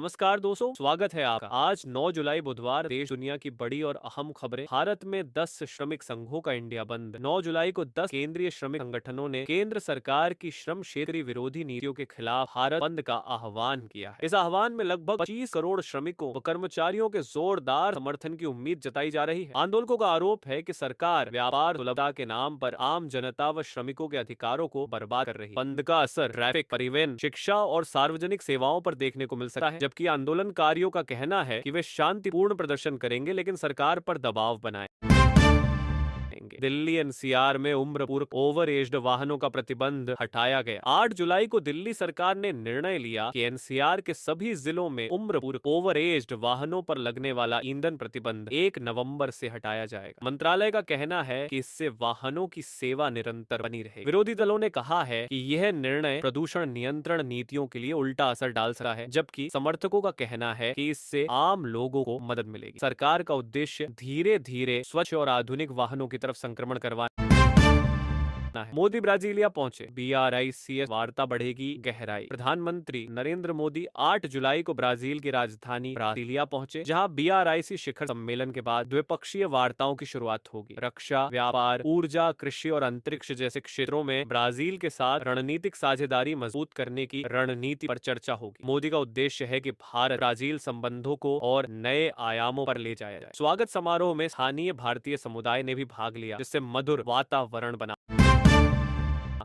नमस्कार दोस्तों, स्वागत है आपका। आज 9 जुलाई बुधवार देश दुनिया की बड़ी और अहम खबरें। भारत में 10 श्रमिक संघों का इंडिया बंद। 9 जुलाई को 10 केंद्रीय श्रमिक संगठनों ने केंद्र सरकार की श्रम क्षेत्रीय विरोधी नीतियों के खिलाफ भारत बंद का आह्वान किया है। इस आह्वान में लगभग 25 करोड़ श्रमिकों व कर्मचारियों के जोरदार समर्थन की उम्मीद जताई जा रही है। आंदोलकों का आरोप है कि सरकार व्यापार सुलभता के नाम पर आम जनता व श्रमिकों के अधिकारों को बर्बाद कर रही है। बंद का असर ट्रैफिक, परिवहन, शिक्षा और सार्वजनिक सेवाओं पर देखने को मिल सकता है, जबकि आंदोलनकारियों का कहना है कि वे शांतिपूर्ण प्रदर्शन करेंगे लेकिन सरकार पर दबाव बनाए। दिल्ली एनसीआर में उम्र पूर्व ओवर एज्ड वाहनों का प्रतिबंध हटाया गया। 8 जुलाई को दिल्ली सरकार ने निर्णय लिया कि एनसीआर के सभी जिलों में उम्र पूर्व ओवर एज्ड वाहनों पर लगने वाला ईंधन प्रतिबंध 1 नवंबर से हटाया जाएगा। मंत्रालय का कहना है कि इससे वाहनों की सेवा निरंतर बनी रहेगी। विरोधी दलों ने कहा है कि यह निर्णय प्रदूषण नियंत्रण नीतियों के लिए उल्टा असर डाल सकता है, जबकि समर्थकों का कहना है कि इससे आम लोगों को मदद मिलेगी। सरकार का उद्देश्य धीरे धीरे स्वच्छ और आधुनिक वाहनों की तरफ संक्रमण करवाना है। मोदी ब्राजीलिया पहुंचे। BRICS वार्ता बढ़ेगी गहराई। प्रधानमंत्री नरेंद्र मोदी 8 जुलाई को ब्राजील की राजधानी ब्राजीलिया पहुंचे, जहां BRIC शिखर सम्मेलन के बाद द्विपक्षीय वार्ताओं की शुरुआत होगी। रक्षा, व्यापार, ऊर्जा, कृषि और अंतरिक्ष जैसे क्षेत्रों में ब्राजील के साथ रणनीतिक साझेदारी मजबूत करने की रणनीति पर चर्चा होगी। मोदी का उद्देश्य है कि भारत ब्राजील संबंधों को और नए आयामों पर ले जाया जाए। स्वागत समारोह में स्थानीय भारतीय समुदाय ने भी भाग लिया, जिससे मधुर वातावरण बना।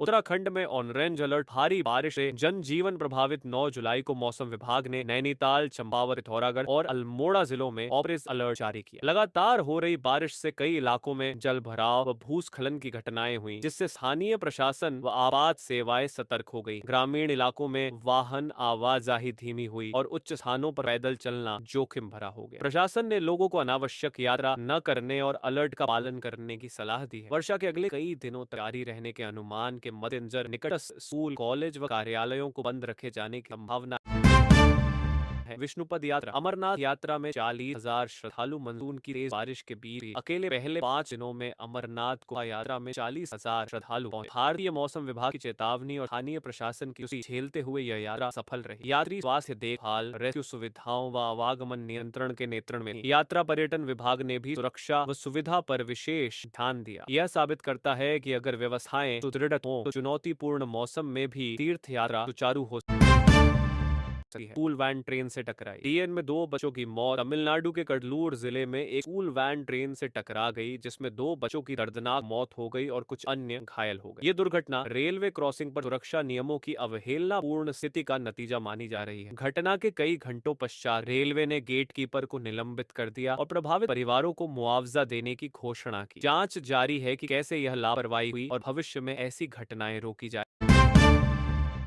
उत्तराखंड में ऑरेंज अलर्ट। भारी बारिश से जनजीवन प्रभावित। 9 जुलाई को मौसम विभाग ने नैनीताल, चंपावत, पिथौरागढ़ और अल्मोड़ा जिलों में ऑरेंज अलर्ट जारी किया। लगातार हो रही बारिश से कई इलाकों में जल भराव व भूस्खलन की घटनाएं हुई, जिससे स्थानीय प्रशासन व आपात सेवाएं सतर्क हो गई। ग्रामीण इलाकों में वाहन आवाजाही धीमी हुई और उच्च स्थानों पर पैदल चलना जोखिम भरा हो गया। प्रशासन ने लोगों को अनावश्यक यात्रा न करने और अलर्ट का पालन करने की सलाह दी है। वर्षा के अगले कई दिनों तक जारी रहने के अनुमान के मद्देनजर निकटस्थ स्कूल, कॉलेज व कार्यालयों को बंद रखे जाने की संभावना है। विष्णुपद यात्रा। अमरनाथ यात्रा में 40,000 श्रद्धालु मानसून की तेज बारिश के बीच अकेले पहले 5 दिनों में अमरनाथ गुफा यात्रा में 40,000 श्रद्धालु पहुंचे। भारतीय मौसम विभाग की चेतावनी और स्थानीय प्रशासन की झेलते हुए यह यात्रा सफल रही। यात्री स्वास्थ्य देखभाल, रेस्क्यू सुविधाओं व आवागमन नियंत्रण के नेतृत्व में यात्रा पर्यटन विभाग ने भी सुरक्षा व सुविधा पर विशेष ध्यान दिया। यह साबित करता है कि अगर व्यवस्थाएं सुदृढ़ हो तो चुनौतीपूर्ण मौसम में भी तीर्थ यात्रा सुचारू हो सकती है। स्कूल वैन ट्रेन से टकराई। TN में 2 बच्चों की मौत। तमिलनाडु के कडलूर जिले में एक स्कूल वैन ट्रेन से टकरा गई, जिसमें 2 बच्चों की दर्दनाक मौत हो गई और कुछ अन्य घायल हो गए। ये दुर्घटना रेलवे क्रॉसिंग पर सुरक्षा नियमों की अवहेलनापूर्ण स्थिति का नतीजा मानी जा रही है। घटना के कई घंटों पश्चात रेलवे ने गेट कीपर को निलंबित कर दिया और प्रभावित परिवारों को मुआवजा देने की घोषणा की। जांच जारी है कि कैसे यह लापरवाही हुई और भविष्य में ऐसी घटनाएं रोकी जाए।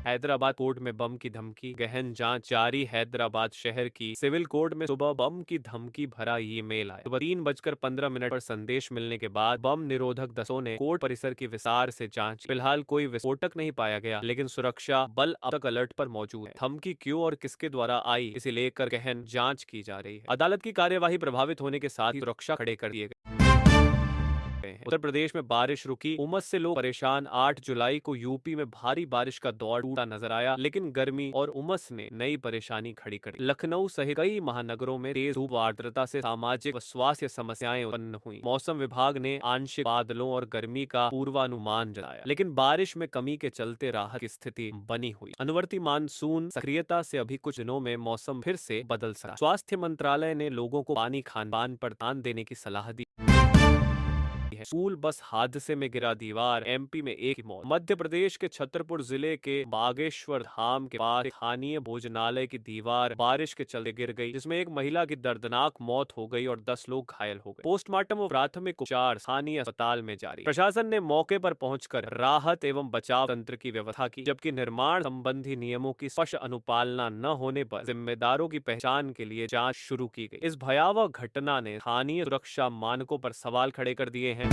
हैदराबाद कोर्ट में बम की धमकी। गहन जांच जारी। हैदराबाद शहर की सिविल कोर्ट में सुबह बम की धमकी भरा ईमेल आया। सुबह 3:15 पर संदेश मिलने के बाद बम निरोधक दस्तों ने कोर्ट परिसर की विस्तार से जांच। फिलहाल कोई विस्फोटक नहीं पाया गया, लेकिन सुरक्षा बल अब तक अलर्ट पर मौजूद है। धमकी क्यों और किसके द्वारा आई, इसे लेकर गहन जांच की जा रही है। अदालत की कार्यवाही प्रभावित होने के साथ ही सुरक्षा खड़े कर दिए गए। उत्तर प्रदेश में बारिश रुकी। उमस से लोग परेशान। 8 जुलाई को यूपी में भारी बारिश का दौर टूटा नजर आया, लेकिन गर्मी और उमस ने नई परेशानी खड़ी कर दी। लखनऊ सहित कई महानगरों में तेज धूप व आर्द्रता से सामाजिक व स्वास्थ्य समस्याएं उत्पन्न हुई। मौसम विभाग ने आंशिक बादलों और गर्मी का पूर्वानुमान जताया, लेकिन बारिश में कमी के चलते राहत की स्थिति बनी हुई। अनुवर्ती मानसून सक्रियता से अभी कुछ दिनों में मौसम फिर से बदल सकता है। स्वास्थ्य मंत्रालय ने लोगों को पानी, खान-पान पर ध्यान देने की सलाह दी है। स्कूल बस हादसे में गिरा दीवार। MP में एक की मौत। मध्य प्रदेश के छतरपुर जिले के बागेश्वर धाम के पास स्थानीय भोजनालय की दीवार बारिश के चलते गिर गई, जिसमें एक महिला की दर्दनाक मौत हो गई और 10 लोग घायल हो गए। पोस्टमार्टम और प्राथमिक उपचार स्थानीय अस्पताल में जारी। प्रशासन ने मौके पर पहुंचकर राहत एवं बचाव तंत्र की व्यवस्था की, जबकि निर्माण संबंधी नियमों की स्पष्ट अनुपालना न होने पर जिम्मेदारों की पहचान के लिए जांच शुरू की गई। इस भयावह घटना ने स्थानीय सुरक्षा मानकों पर सवाल खड़े कर दिए हैं।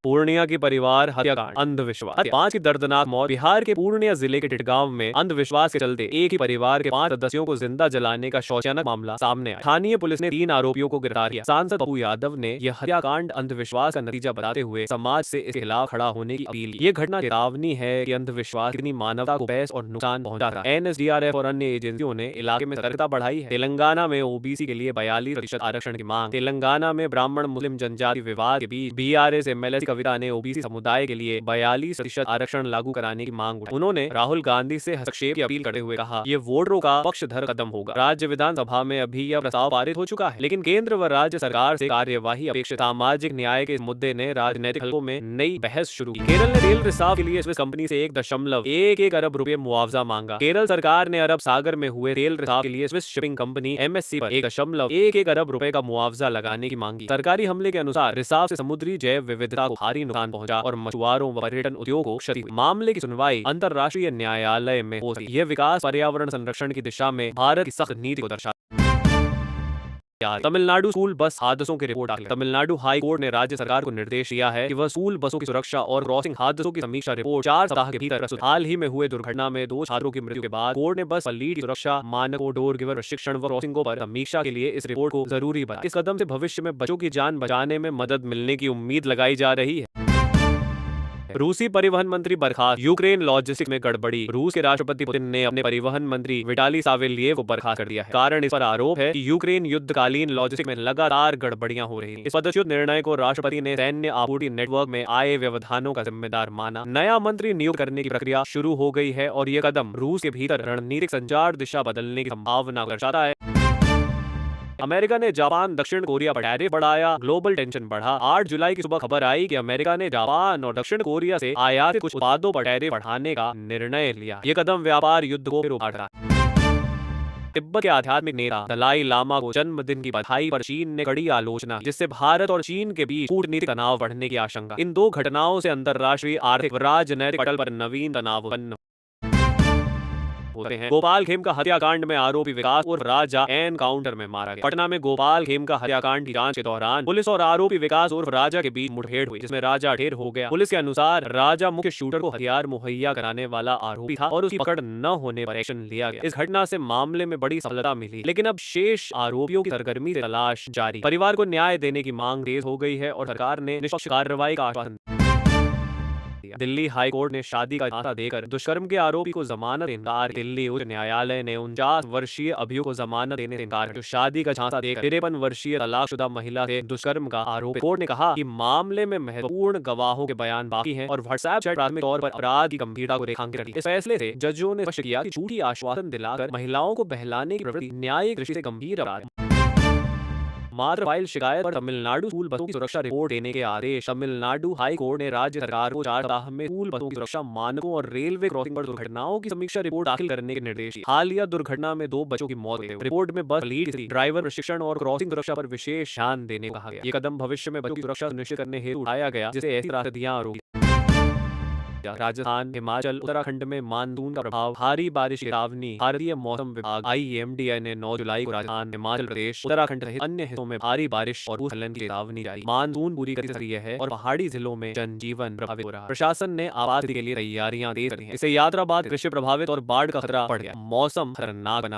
पूर्णिया की परिवार हत्याकांड, अंधविश्वास, 5 की दर्दनाक मौत। बिहार के पूर्णिया जिले के टिटगांव में अंधविश्वास के चलते एक ही परिवार के 5 सदस्यों को जिंदा जलाने का शौचनक मामला सामने आया। स्थानीय पुलिस ने 3 आरोपियों को गिरफ्तार किया। सांसद पप्पू यादव ने यह हत्याकांड अंधविश्वास का नतीजा बताते हुए समाज से इसके खिलाफ खड़ा होने की अपील की। ये घटना चेतावनी है कि अंधविश्वास कितनी मानवता को पैस और नुकसान पहुंचा रहा है। एनएसडीआरएफ और अन्य एजेंसियों ने इलाके में सतर्कता बढ़ाई है। तेलंगाना में ओबीसी के लिए 42% आरक्षण की मांग। तेलंगाना में ब्राह्मण मुस्लिम जनजाति विवाद के बीच बीआरएस एमएलए कविता ने ओबीसी समुदाय के लिए 42% आरक्षण लागू कराने की मांग उठाई। उन्होंने राहुल गांधी से हस्तक्षेप की अपील करते हुए कहा, ये वोटरों का पक्षधर कदम होगा। राज्य विधानसभा में अभी यह प्रस्ताव पारित हो चुका है, लेकिन केंद्र व राज्य सरकार से कार्यवाही अपेक्षित। सामाजिक न्याय के इस मुद्दे ने राजनीतिक हलकों में नई बहस शुरू की। केरल ने तेल रिसाव के लिए स्विस कंपनी से 1.11 अरब रुपए मुआवजा मांगा। केरल सरकार ने अरब सागर में हुए तेल रिसाव के लिए स्विस शिपिंग कंपनी एमएससी पर 1.11 अरब रुपए का मुआवजा लगाने की मांग की। सरकारी हमले के अनुसार रिसाव से समुद्री जैव विविधता को भारी नुकसान पहुंचा और मछुआरों व पर्यटन उद्योग को क्षति हुई। मामले की सुनवाई अंतर्राष्ट्रीय न्यायालय में हो रही है। यह विकास पर्यावरण संरक्षण की दिशा में भारत की सख्त नीति को दर्शाता है। तमिलनाडु स्कूल बस हादसों की रिपोर्ट दाखिल। तमिलनाडु हाई कोर्ट ने राज्य सरकार को निर्देश दिया है कि वह स्कूल बसों की सुरक्षा और क्रॉसिंग हादसों की समीक्षा रिपोर्ट 4 सप्ताह के भीतर प्रस्तुत। हाल ही में हुए दुर्घटना में 2 छात्रों की मृत्यु के बाद कोर्ट ने बस पल्लीड की सुरक्षा मानकों, डोर गिवर प्रशिक्षण व क्रॉसिंगों पर समीक्षा के लिए इस रिपोर्ट को जरूरी बनाया। इस कदम से भविष्य में बच्चों की जान बचाने में मदद मिलने की उम्मीद लगाई जा रही है। रूसी परिवहन मंत्री बर्खास्त। यूक्रेन लॉजिस्टिक्स में गड़बड़ी। रूस के राष्ट्रपति पुतिन ने अपने परिवहन मंत्री विटाली सावेलिएव को बर्खास्त कर दिया है। कारण इस पर आरोप है कि यूक्रेन युद्धकालीन लॉजिस्टिक्स में लगातार गड़बड़ियां हो रही हैं। इस पदच्युत निर्णय को राष्ट्रपति ने सैन्य आपूर्ति नेटवर्क में आए व्यवधानों का जिम्मेदार माना। नया मंत्री नियुक्त करने की प्रक्रिया शुरू हो गई है और यह कदम रूस के भीतर रणनीतिक संचार दिशा बदलने की संभावना दर्शाता है। अमेरिका ने जापान दक्षिण कोरिया पर टैरिफ बढ़ाया। ग्लोबल टेंशन बढ़ा। 8 जुलाई की सुबह खबर आई कि अमेरिका ने जापान और दक्षिण कोरिया से आयातित कुछ उत्पादों पर टैरिफ बढ़ाने का निर्णय लिया। ये कदम व्यापार युद्ध को फिर उभार रहा है। तिब्बत के आध्यात्मिक नेता दलाई लामा को जन्मदिन की बधाई पर चीन ने कड़ी आलोचना, जिससे भारत और चीन के बीच कूटनीतिक तनाव बढ़ने की आशंका। इन 2 घटनाओं से अंतर्राष्ट्रीय आर्थिक व राजनैतिक पटल पर नवीन तनाव उत्पन्न होते हैं। गोपाल खेम का हत्याकांड में आरोपी विकास उर्फ राजा एनकाउंटर में मारा गया। पटना में गोपाल खेम का हत्याकांड की जांच के दौरान पुलिस और आरोपी विकास उर्फ राजा के बीच मुठभेड़ हुई, जिसमें राजा ढेर हो गया। पुलिस के अनुसार राजा मुख्य शूटर को हथियार मुहैया कराने वाला आरोपी था और उसकी पकड़ न होने पर एक्शन लिया गया। इस घटना से मामले में बड़ी सफलता मिली, लेकिन अब शेष आरोपियों की सरगर्मी से तलाश जारी। परिवार को न्याय देने की मांग तेज हो गई है और सरकार ने निष्पक्ष कार्रवाई का आश्वासन। दिल्ली हाई कोर्ट ने शादी का झांसा देकर दुष्कर्म के आरोपी को जमानत इनकार। दिल्ली उच्च न्यायालय ने 49 वर्षीय अभियुक्त को जमानत देने से इनकार जो शादी का झांसा देकर 53 वर्षीय तलाकशुदा महिला से दुष्कर्म का आरोप। कोर्ट ने कहा कि मामले में महत्वपूर्ण गवाहों के बयान बाकी हैं और व्हाट्सएप चैट प्राथमिक तौर पर अपराध की गंभीरता को रेखांकित करती है। इस फैसले से जजों ने स्पष्ट किया कि झूठी आश्वासन दिलाकर महिलाओं को बहलाने की प्रवृत्ति न्यायिक दृष्टि से गंभीर अपराध है। मात्र फाइल शिकायत पर तमिलनाडु स्कूल बसों की सुरक्षा रिपोर्ट देने के आदेश। तमिलनाडु हाई कोर्ट ने राज्य सरकार को 4 सप्ताह में स्कूल बसों की सुरक्षा मानकों और रेलवे क्रॉसिंग पर दुर्घटनाओं की समीक्षा रिपोर्ट दाखिल करने के निर्देश दिए। हालिया दुर्घटना में 2 बच्चों की मौत हुई। रिपोर्ट में बस लीड ड्राइवर प्रशिक्षण और क्रॉसिंग सुरक्षा पर विशेष ध्यान देने को कहा गया। ये कदम भविष्य में बच्चों की सुरक्षा सुनिश्चित करने हेतु उठाया गया, जिसे ऐसी त्रासदियां रोकी। राजस्थान, हिमाचल, उत्तराखंड में मानसून का प्रभाव, भारी बारिश की चेतावनी। भारतीय मौसम विभाग आईएमडी ने 9 जुलाई को राजस्थान, हिमाचल प्रदेश, उत्तराखंड सहित अन्य हिस्सों में भारी बारिश और भूस्खलन की चेतावनी जारी। मानसून पूरी गति से सक्रिय है और पहाड़ी जिलों में जनजीवन प्रभावित हो रहा है। प्रशासन ने आपात स्थिति के लिए तैयारियां तेज कर दी हैं। इससे यात्रा बाद कृषि प्रभावित और बाढ़ का खतरा बढ़ गया। मौसम खतरनाक बना।